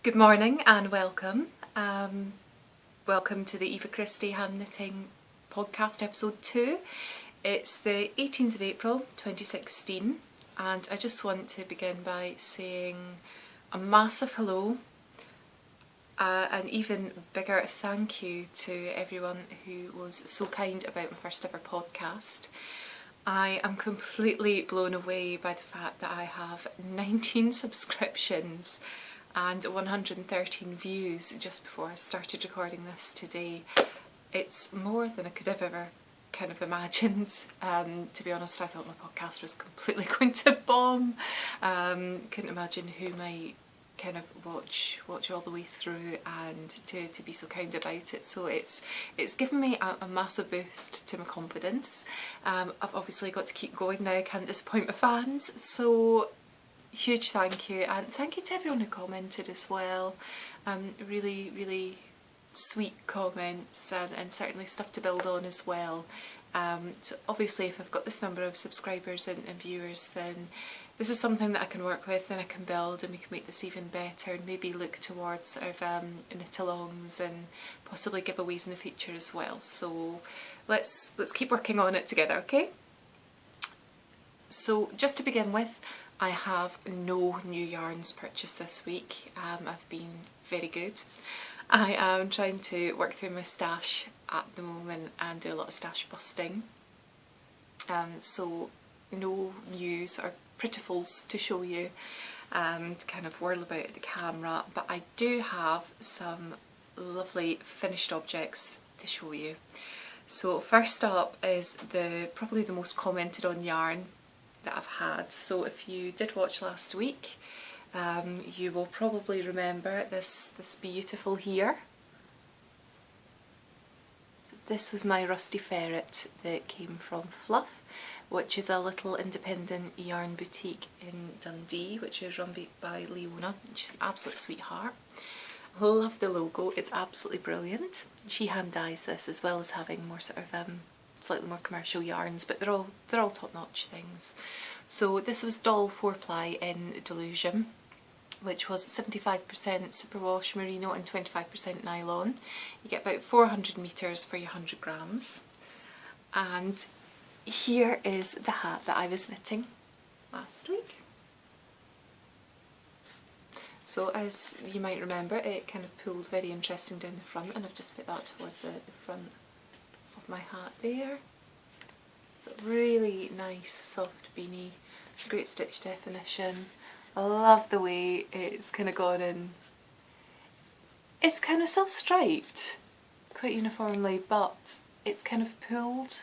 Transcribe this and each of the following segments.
Good morning and welcome. Welcome to the Eva Christie Hand Knitting Podcast episode 2. It's the 18th of April 2016 and I just want to begin by saying a massive hello, an even bigger thank you to everyone who was so kind about my first ever podcast. I am completely blown away by the fact that I have 19 subscriptions and 113 views just before I started recording this today. It's more than I could have ever kind of imagined. To be honest, I thought my podcast was completely going to bomb. Couldn't imagine who might kind of watch all the way through and to be so kind about it. So it's given me a massive boost to my confidence. I've obviously got to keep going now, I can't disappoint my fans. So huge thank you, and thank you to everyone who commented as well. Really sweet comments and certainly stuff to build on as well. So obviously if I've got this number of subscribers and viewers, then this is something that I can work with and I can build, and we can make this even better and maybe look towards sort of knit-alongs and possibly giveaways in the future as well. So let's keep working on it together, okay? So just to begin with, I have no new yarns purchased this week. I've been very good. I am trying to work through my stash at the moment and do a lot of stash busting. So no new sort of prettifuls to show you to kind of whirl about at the camera, but I do have some lovely finished objects to show you. So first up is probably the most commented on yarn that I've had. So if you did watch last week, you will probably remember this beautiful here. So this was my Rusty Ferret that came from Fluff, which is a little independent yarn boutique in Dundee, which is run by Leona. She's an absolute sweetheart. I love the logo, it's absolutely brilliant. She hand dyes this as well as having more sort of slightly more commercial yarns, but they're all top-notch things. So this was Doll 4-ply in Delusion, which was 75% superwash merino and 25% nylon. You get about 400 metres for your 100 grams. And here is the hat that I was knitting last week. So as you might remember, it kind of pulled very interesting down the front, and I've just put that towards the front of my hat there. So really nice soft beanie, great stitch definition. I love the way it's kind of gone in. It's kind of self-striped quite uniformly, but it's kind of pulled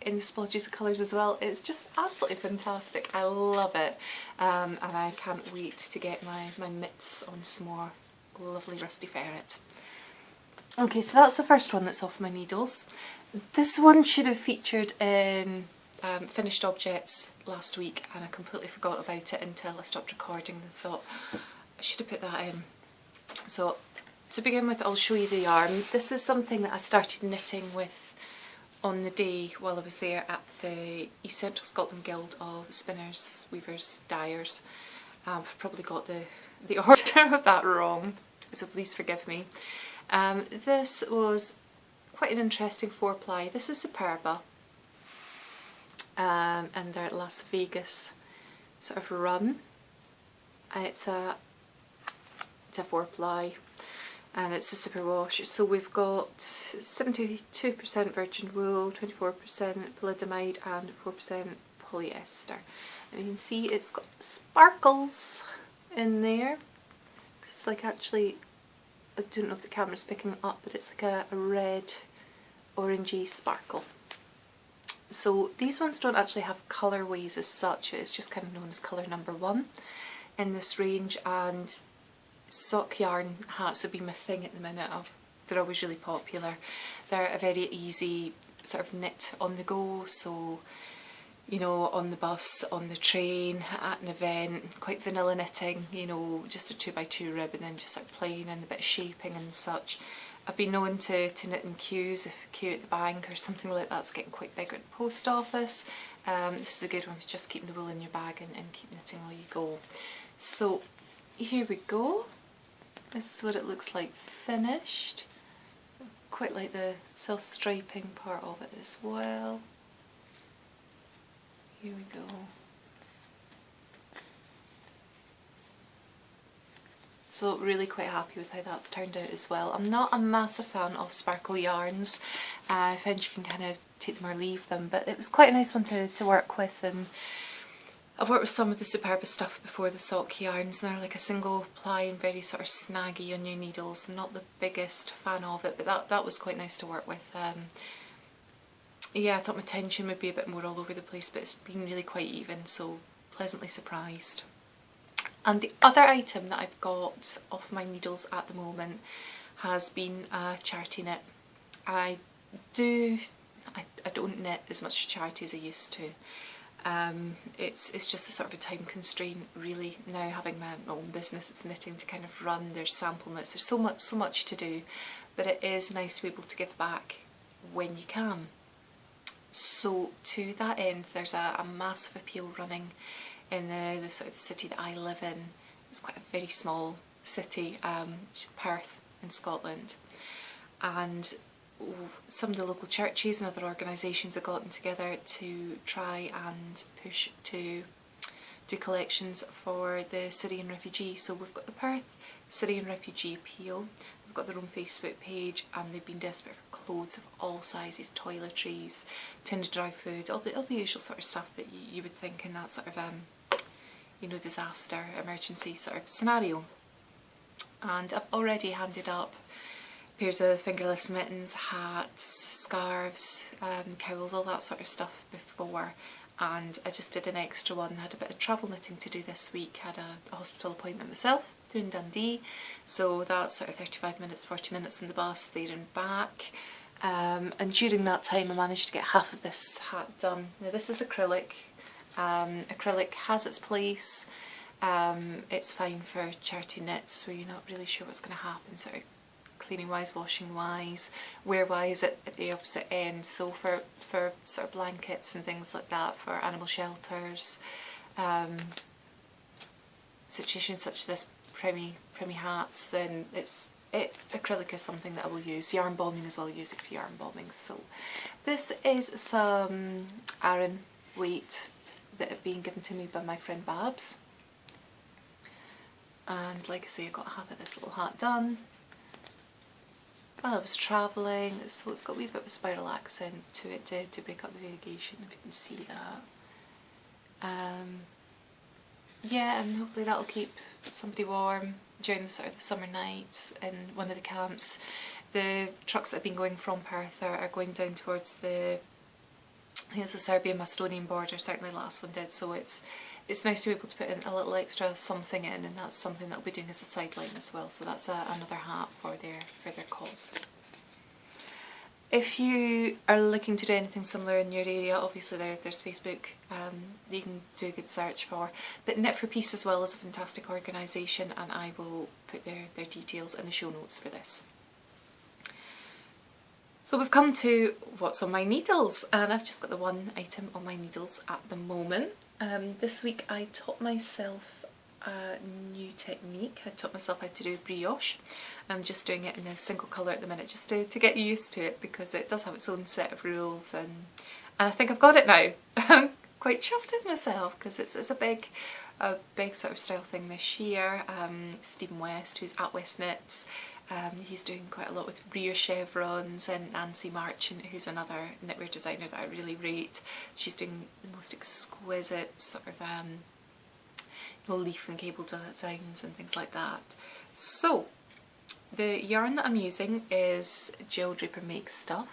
in splodges of colours as well. It's just absolutely fantastic. I love it, and I can't wait to get my mitts on some more lovely Rusty Ferret. Okay, so that's the first one that's off my needles. This one should have featured in finished objects last week, and I completely forgot about it until I stopped recording and thought I should have put that in. So to begin with, I'll show you the yarn. This is something that I started knitting with on the day while I was there at the East Central Scotland Guild of Spinners, Weavers, Dyers. I've probably got the order of that wrong, so please forgive me. This was quite an interesting 4-ply. This is Superva, and their Las Vegas sort of run. It's a 4-ply, and it's a superwash. So we've got 72% virgin wool, 24% polyamide, and 4% polyester. And you can see it's got sparkles in there. It's like, actually, I don't know if the camera's picking up, but it's like a red orangey sparkle. So these ones don't actually have colourways as such, it's just kind of known as colour number 1 in this range, and sock yarn hats have been my thing at the minute. They're always really popular. They're a very easy sort of knit on the go, so you know, on the bus, on the train, at an event, quite vanilla knitting, you know, just a 2x2 rib and then just sort of plain and a bit of shaping and such. I've been known to knit in queues, if a queue at the bank or something like that's getting quite big at the post office. This is a good one to just keep the wool in your bag and keep knitting while you go. So here we go. This is what it looks like finished. Quite like the self-striping part of it as well. Here we go. So really quite happy with how that's turned out as well. I'm not a massive fan of sparkle yarns. I find you can kind of take them or leave them, but it was quite a nice one to work with, and I've worked with some of the Supervet stuff before, the sock yarns, and they're like a single ply and very sort of snaggy on your needles. I'm not the biggest fan of it, but that was quite nice to work with. Yeah, I thought my tension would be a bit more all over the place, but it's been really quite even, so pleasantly surprised. And the other item that I've got off my needles at the moment has been a charity knit. I don't knit as much charity as I used to. It's just a sort of a time constraint really now, having my own business. It's knitting to kind of run. There's sample knits. There's so much to do, but it is nice to be able to give back when you can. So to that end, there's a massive appeal running in the sort of the city that I live in. It's quite a very small city, Perth in Scotland, and some of the local churches and other organisations have gotten together to try and push to do collections for the Syrian refugees. So we've got the Perth Syrian Refugee Appeal, we've got their own Facebook page, and they've been desperate for clothes of all sizes, toiletries, tinned dry food, all the usual sort of stuff that you would think in that sort of you know, disaster, emergency sort of scenario. And I've already handed up pairs of fingerless mittens, hats, scarves, cowls, all that sort of stuff before, and I just did an extra one. I had a bit of travel knitting to do this week, had a hospital appointment myself doing Dundee, so that's sort of 35 minutes, 40 minutes on the bus there and back. And during that time I managed to get half of this hat done. Now this is acrylic. Acrylic has its place. It's fine for charity knits where you're not really sure what's going to happen, sort of cleaning wise, washing wise, wear wise at the opposite end. So for sort of blankets and things like that, for animal shelters, situations such as this, preemie hats, then acrylic is something that I will use. Yarn bombing as well, use it for yarn bombing. So this is some Aran weight that have been given to me by my friend Babs, and like I say, I got half of this little hat done while I was travelling, so it's got a wee bit of a spiral accent to it to break up the variegation, if you can see that. Yeah, and hopefully that'll keep somebody warm during the sort of the summer nights in one of the camps. The trucks that have been going from Perth are going down towards the, I think it's the Serbian-Macedonian border, certainly the last one did, so it's nice to be able to put in a little extra something in, and that's something that I'll be doing as a sideline as well, so that's another hat for their cause. If you are looking to do anything similar in your area, obviously there's Facebook that you can do a good search for, but Knit for Peace as well is a fantastic organisation, and I will put their details in the show notes for this. So we've come to what's on my needles, and I've just got the one item on my needles at the moment. This week I taught myself a new technique. I taught myself how to do brioche. I'm just doing it in a single colour at the minute, just to get used to it, because it does have its own set of rules, and I think I've got it now. I'm quite chuffed with myself, because it's a big sort of style thing this year. Stephen West, who's at West Knits, he's doing quite a lot with Brioche chevrons, and Nancy Marchant, who's another knitwear designer that I really rate. She's doing the most exquisite sort of leaf and cable designs and things like that. So the yarn that I'm using is Jill Draper Makes Stuff.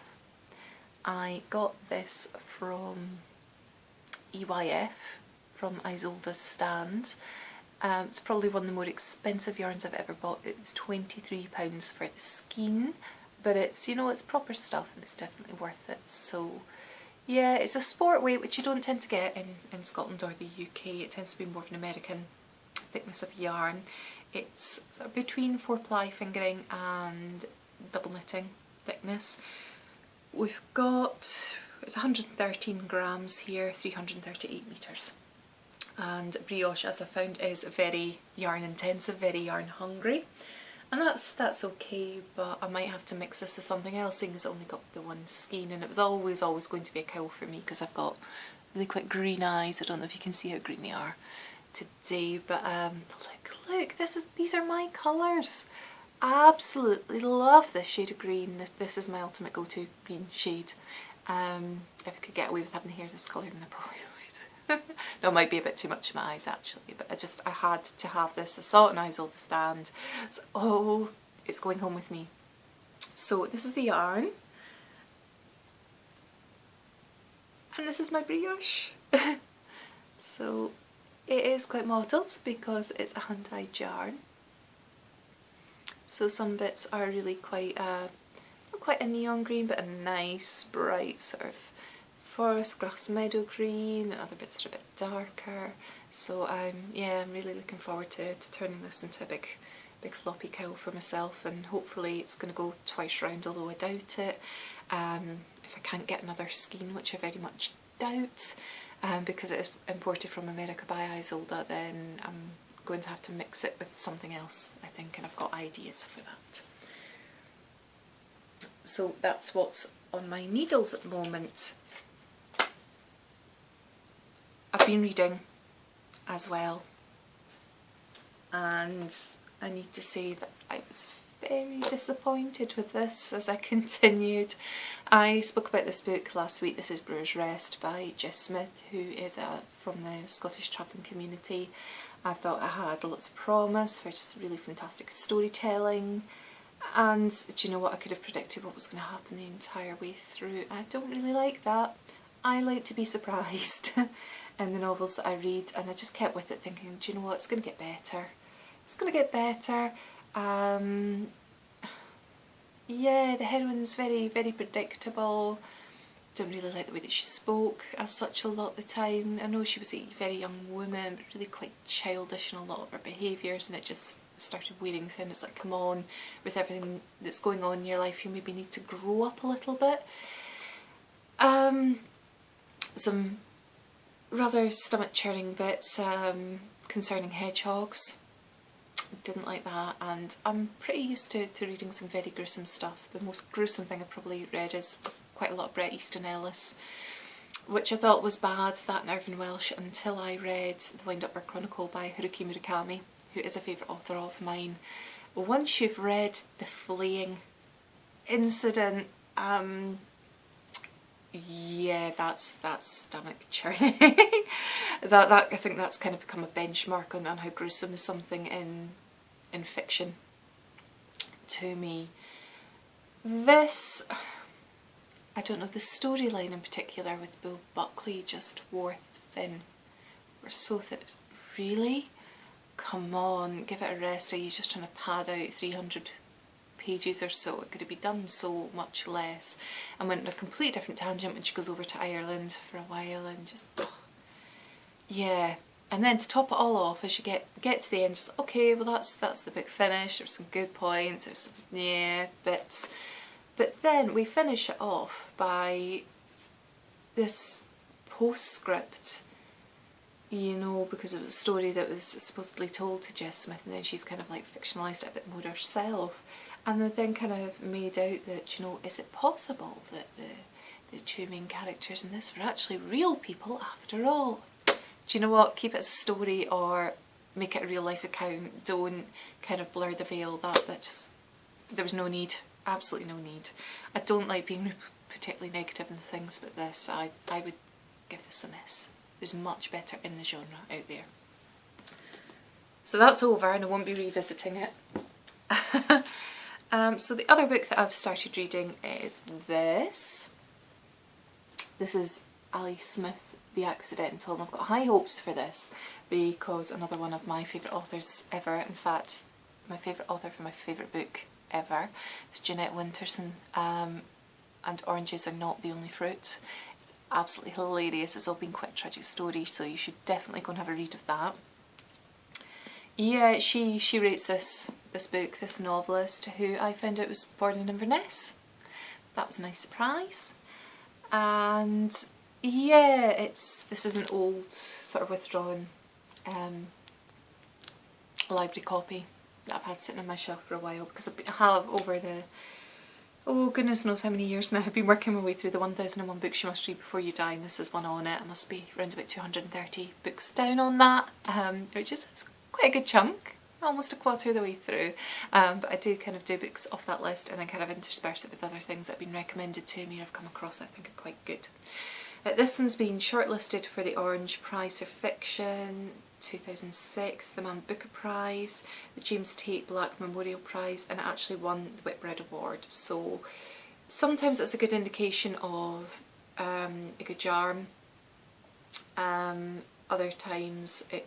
I got this from EYF, from Isolde's stand. It's probably one of the more expensive yarns I've ever bought. It was £23 for the Skein, but it's, you know, it's proper stuff and it's definitely worth it. So yeah, it's a sport weight, which you don't tend to get in Scotland or the UK. It tends to be more of an American thickness of yarn. It's sort of between 4-ply fingering and double knitting thickness. We've got, it's 113 grams here, 338 metres. And brioche, as I found, is very yarn intensive, very yarn hungry, And that's okay, but I might have to mix this with something else, seeing as I only got the one Skein, and it was always going to be a cowl for me because I've got really quite green eyes. I don't know if you can see how green they are today, but look, these are my colours. I absolutely love this shade of green. This is my ultimate go-to green shade. If I could get away with having hair this colour, then I probably would. No, it might be a bit too much in my eyes actually, but I had to have this. I saw it in Eyes Old Stand. So, oh, it's going home with me. So this is the yarn. And this is my brioche. So it is quite mottled because it's a hand-dyed yarn. So some bits are really quite not quite a neon green, but a nice bright sort of forest grass meadow green, and other bits are a bit darker. So yeah, I'm really looking forward to turning this into a big floppy cowl for myself, and hopefully it's going to go twice round, although I doubt it. If I can't get another Skein, which I very much doubt, because it is imported from America by Eyes Older, then I'm going to have to mix it with something else, I think, and I've got ideas for that. So that's what's on my needles at the moment. I've been reading as well, and I need to say that I was very disappointed with this as I continued. I spoke about this book last week. This is Brewer's Rest by Jess Smith, who is from the Scottish travelling community. I thought it had lots of promise for just really fantastic storytelling, and do you know what, I could have predicted what was going to happen the entire way through. I don't really like that. I like to be surprised in the novels that I read, and I just kept with it thinking, do you know what, it's going to get better. It's going to get better. Yeah, the heroine's very, very predictable. Don't really like the way that she spoke as such a lot of the time. I know she was a very young woman, but really quite childish in a lot of her behaviours, and it just started wearing thin. It's like, come on, with everything that's going on in your life, you maybe need to grow up a little bit. Some rather stomach-churning bits concerning hedgehogs. Didn't like that, and I'm pretty used to reading some very gruesome stuff. The most gruesome thing I probably read was quite a lot of Bret Easton Ellis, which I thought was bad, that and Irvine Welsh, until I read The Wind-Up Chronicle by Haruki Murakami, who is a favourite author of mine. Once you've read the fleeing incident, yeah, that's stomach churning. that I think that's kind of become a benchmark on how gruesome is something in fiction to me. This, I don't know, the storyline in particular with Bill Buckley just wore thin. We're so thin. Really? Come on, give it a rest. Are you just trying to pad out 300 pages or so? It could have been done so much less, and went on a complete different tangent when she goes over to Ireland for a while, and just, oh, yeah. And then to top it all off, as you get to the end, it's like, okay, well that's the book finished. There's some good points, there's some bits, but then we finish it off by this postscript, you know, because it was a story that was supposedly told to Jess Smith, and then she's kind of like fictionalised it a bit more herself. And then kind of made out that, you know, is it possible that the two main characters in this were actually real people after all? Do you know what? Keep it as a story or make it a real life account. Don't kind of blur the veil. That just, there was no need. Absolutely no need. I don't like being particularly negative in things, but this, I would give this a miss. There's much better in the genre out there. So that's over, and I won't be revisiting it. So the other book that I've started reading is this. This is Ali Smith, The Accidental, and I've got high hopes for this because another one of my favourite authors ever, in fact my favourite author for my favourite book ever, is Jeanette Winterson, and Oranges Are Not the Only Fruit. It's absolutely hilarious. It's all been quite a tragic story, so you should definitely go and have a read of that. Yeah, she rates this book, this novelist, who I found out was born in Inverness. That was a nice surprise. And yeah, this is an old, sort of withdrawn library copy that I've had sitting on my shelf for a while, because I have over the, oh goodness knows how many years now, I've been working my way through the 1001 books you must read before you die, and this is one on it. I must be around about 230 books down on that, which is it's quite a good chunk, almost a quarter of the way through. But I do kind of do books off that list and then kind of intersperse it with other things that have been recommended to me or I've come across that I think are quite good. This one's been shortlisted for the Orange Prize for Fiction 2006, the Man Booker Prize, the James Tate Black Memorial Prize, and it actually won the Whitbread Award. So sometimes it's a good indication of a good charm. Other times it,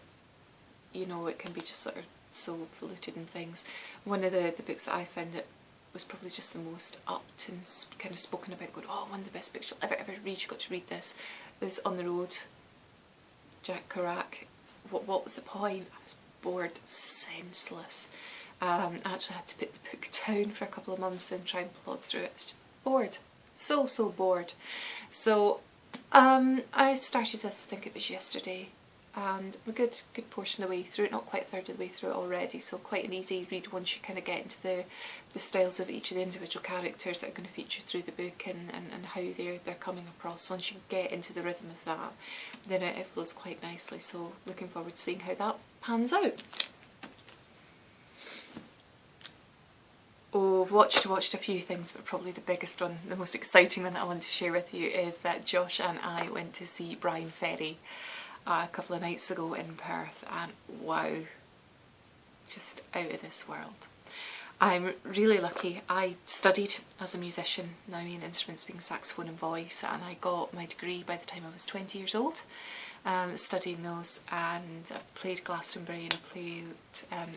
you know, it can be just sort of so polluted and things. One of the books that I found that was probably just the most upped and kind of spoken about, going, oh, one of the best books you'll ever read, you've got to read this, was On the Road, Jack Kerouac. What was the point? I was bored senseless. I actually had to put the book down for a couple of months and try and plod through it. I was just bored. So bored. So I started this, I think it was yesterday, and I'm a good portion of the way through it, not quite a third of the way through it already, so quite an easy read once you kind of get into the styles of each of the individual characters that are going to feature through the book and how they're coming across. Once you get into the rhythm of that, then it flows quite nicely, so looking forward to seeing how that pans out. Oh, I've watched a few things, but probably the biggest one, the most exciting one that I want to share with you is that Josh and I went to see Bryan Ferry a couple of nights ago in Perth, and wow, just out of this world. I'm really lucky. I studied as a musician, now main instruments being saxophone and voice, and I got my degree by the time I was 20 years old, studying those, and I played Glastonbury and I played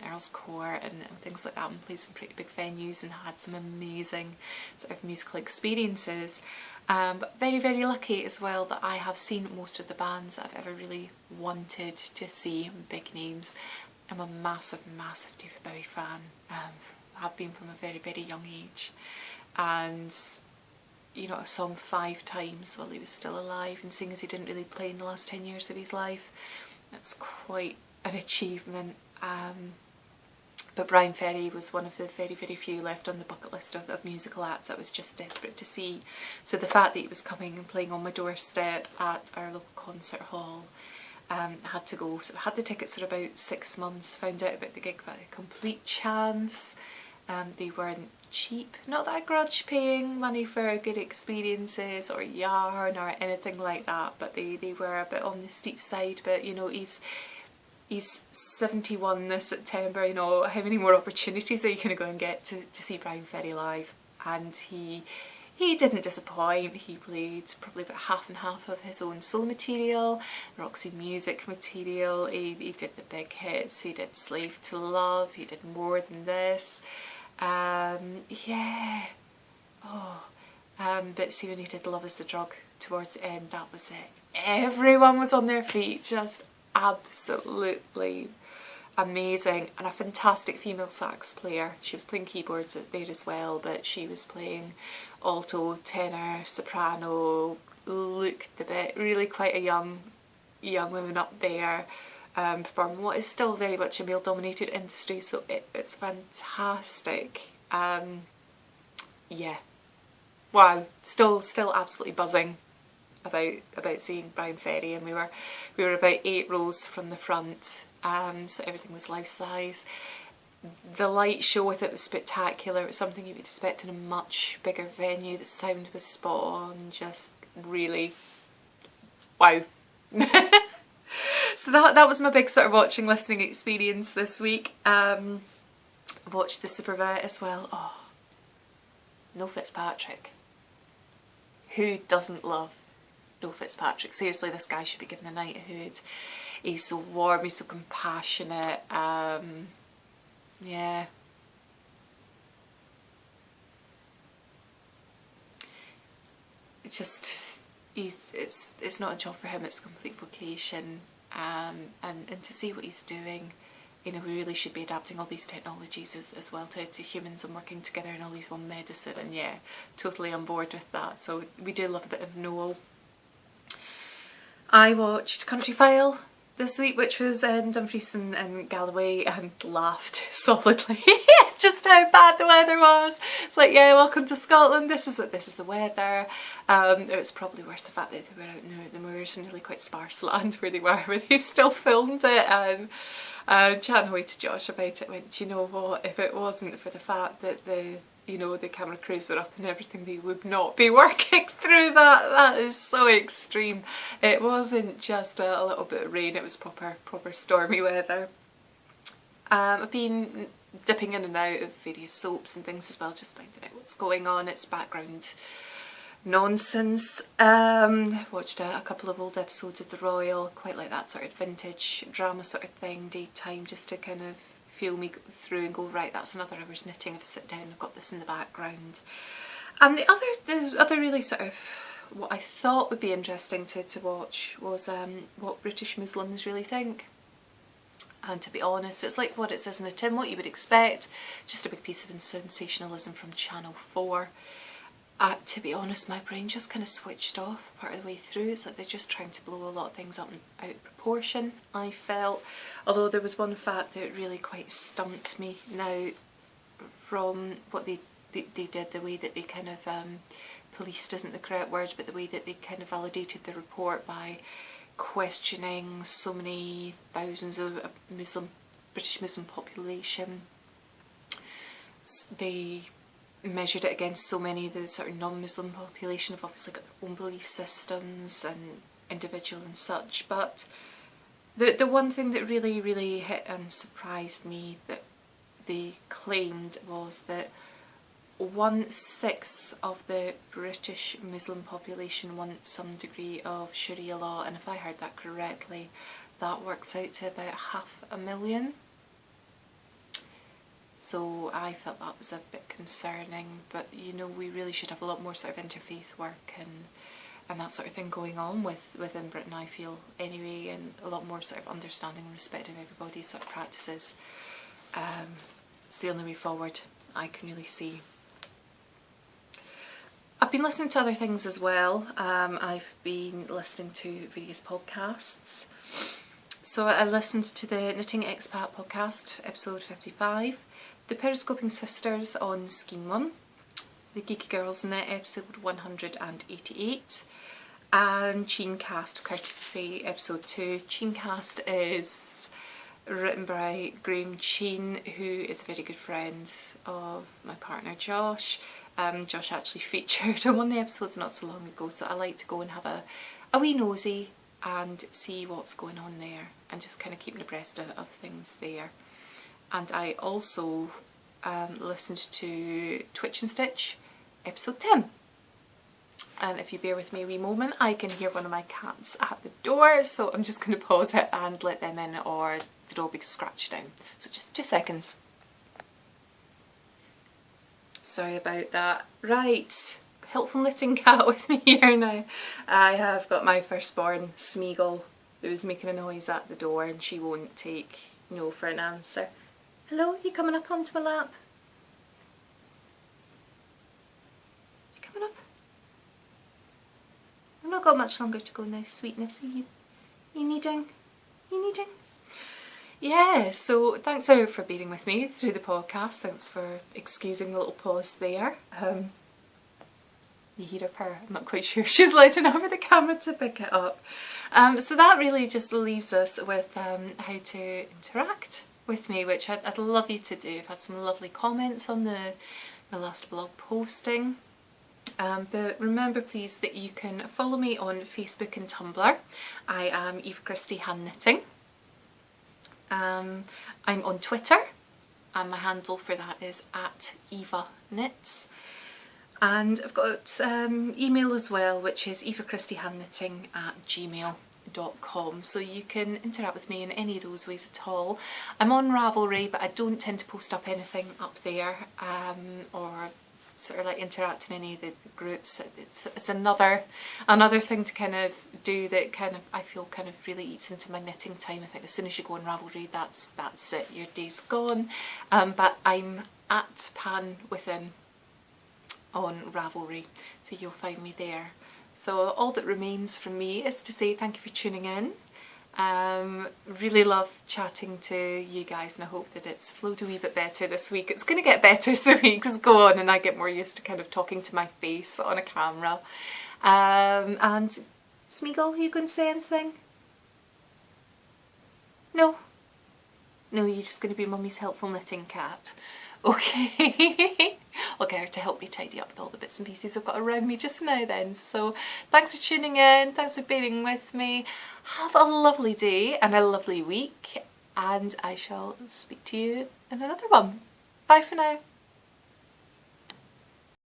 Earl's Court and things like that, and played some pretty big venues and had some amazing sort of musical experiences. But very lucky as well that I have seen most of the bands that I've ever really wanted to see, big names. I'm a massive David Bowie fan. Have been from a very young age, and you know, I saw him 5 times while he was still alive, and seeing as he didn't really play in the last 10 years of his life, that's quite an achievement. But Bryan Ferry was one of the very few left on the bucket list of musical acts I was just desperate to see. So the fact that he was coming and playing on my doorstep at our local concert hall, I had to go. So I had the tickets for about 6 months, found out about the gig by a complete chance. They weren't cheap. Not that I grudge paying money for good experiences or yarn or anything like that, but they were a bit on the steep side. But you know, he's 71 this September, you know, how many more opportunities are you going to go and get to see Bryan Ferry live? And he didn't disappoint. He played probably about half and half of his own solo material, Roxy Music material, he did the big hits, he did Slave to Love, he did More Than This, yeah, oh, but see when he did Love Is the Drug towards the end, that was it. Everyone was on their feet, just absolutely amazing, and a fantastic female sax player. She was playing keyboards there as well, but she was playing alto, tenor, soprano, looked the bit, really quite a young woman up there, performing what is still very much a male dominated industry, so it's fantastic. Yeah, wow, still absolutely buzzing about seeing Bryan Ferry, and we were about 8 rows from the front, so everything was life size. The light show with it was spectacular. It was something you would expect in a much bigger venue. The sound was spot on, just really wow. So that was my big sort of watching listening experience this week. I watched the Supervet as well. Oh, no Fitzpatrick. Who doesn't love No Fitzpatrick? Seriously, this guy should be given a knighthood. He's so warm, he's so compassionate, yeah. It's just, it's not a job for him, it's a complete vocation, and to see what he's doing, you know, we really should be adapting all these technologies as well to humans and working together in all these one medicine, and yeah, totally on board with that. So we do love a bit of Noel. I watched Countryfile this week, which was in Dumfries and Galloway, and laughed solidly. Just how bad the weather was. It's like, yeah, welcome to Scotland. This is the weather. It was probably worse the fact that they were out in the moors and really quite sparse land where they were, where they still filmed it. And chatting away to Josh about it, went, do you know what? If it wasn't for the fact that the camera crews were up and everything, they would not be working through that. That is so extreme. It wasn't just a little bit of rain, it was proper stormy weather. I've been dipping in and out of various soaps and things as well, just finding out what's going on. It's background nonsense. Watched a couple of old episodes of The Royal, quite like that sort of vintage drama sort of thing, daytime, just to kind of feel me through and go, right, that's another hour's knitting. If I sit down, I've got this in the background. And the other really sort of what I thought would be interesting to watch was what British Muslims really think. And to be honest, it's like what it says in the tin, what you would expect, just a big piece of sensationalism from Channel 4. To be honest, my brain just kind of switched off part of the way through. It's like they're just trying to blow a lot of things up and out of proportion, I felt. Although there was one fact that really quite stumped me now from what they did, the way that they kind of, policed isn't the correct word, but the way that they kind of validated the report by questioning so many thousands of British Muslim population. They measured it against so many of the sort of non-Muslim population have obviously got their own belief systems and individual and such, but the one thing that really hit and surprised me that they claimed was that 1/6 of the British Muslim population want some degree of Sharia law, and if I heard that correctly, that worked out to about 500,000. So I felt that was a bit concerning, but you know, we really should have a lot more sort of interfaith work and that sort of thing going on within Britain, I feel, anyway, and a lot more sort of understanding and respect of everybody's sort of practices. It's the only way forward I can really see. I've been listening to other things as well. I've been listening to various podcasts. So I listened to the Knitting Expat podcast, episode 55, the Periscoping Sisters on Skein 1, the Geeky Girls Knit episode 188, and Cheynecast Courtesy episode 2. Cheynecast is written by Graham Cheyn, who is a very good friend of my partner Josh. Josh actually featured on one of the episodes not so long ago, so I like to go and have a wee nosy and see what's going on there and just kind of keeping abreast of things there. And I also listened to Twitch and Stitch episode 10. And if you bear with me a wee moment, I can hear one of my cats at the door, so I'm just going to pause it and let them in, or the door will be scratched down. So just 2 seconds. Sorry about that. Right, helpful knitting cat with me here now. I have got my firstborn, Smeagol, who's making a noise at the door, and she won't take no for an answer. Hello, you coming up onto my lap? You coming up? I've not got much longer to go now, sweetness. Are you needing? You needing? Yeah, so thanks for bearing with me through the podcast. Thanks for excusing the little pause there. You hear her? I'm not quite sure she's lighting over the camera to pick it up. So that really just leaves us with how to interact with me, which I'd love you to do. I've had some lovely comments on the last blog posting. But remember please that you can follow me on Facebook and Tumblr. I am Eva Christie Hand Knitting. I'm on Twitter, and my handle for that is @EvaKnits. And I've got email as well, which is evachristyhandknitting@gmail.com, so you can interact with me in any of those ways at all. I'm on Ravelry, but I don't tend to post up anything up there, or sort of like interact in any of the groups. It's another thing to kind of do that kind of I feel kind of really eats into my knitting time. I think as soon as you go on Ravelry, that's it, your day's gone. But I'm at panwithin on Ravelry, so you'll find me there. So all that remains from me is to say thank you for tuning in. Really love chatting to you guys, and I hope that it's flowed a wee bit better this week. It's going to get better as the weeks go on and I get more used to kind of talking to my face on a camera. And Smeagol, you going to say anything? No? No, you're just going to be Mummy's helpful knitting cat. Okay. I'll get her to help me tidy up with all the bits and pieces I've got around me just now then. So thanks for tuning in, thanks for being with me. Have a lovely day and a lovely week, and I shall speak to you in another one. Bye for now.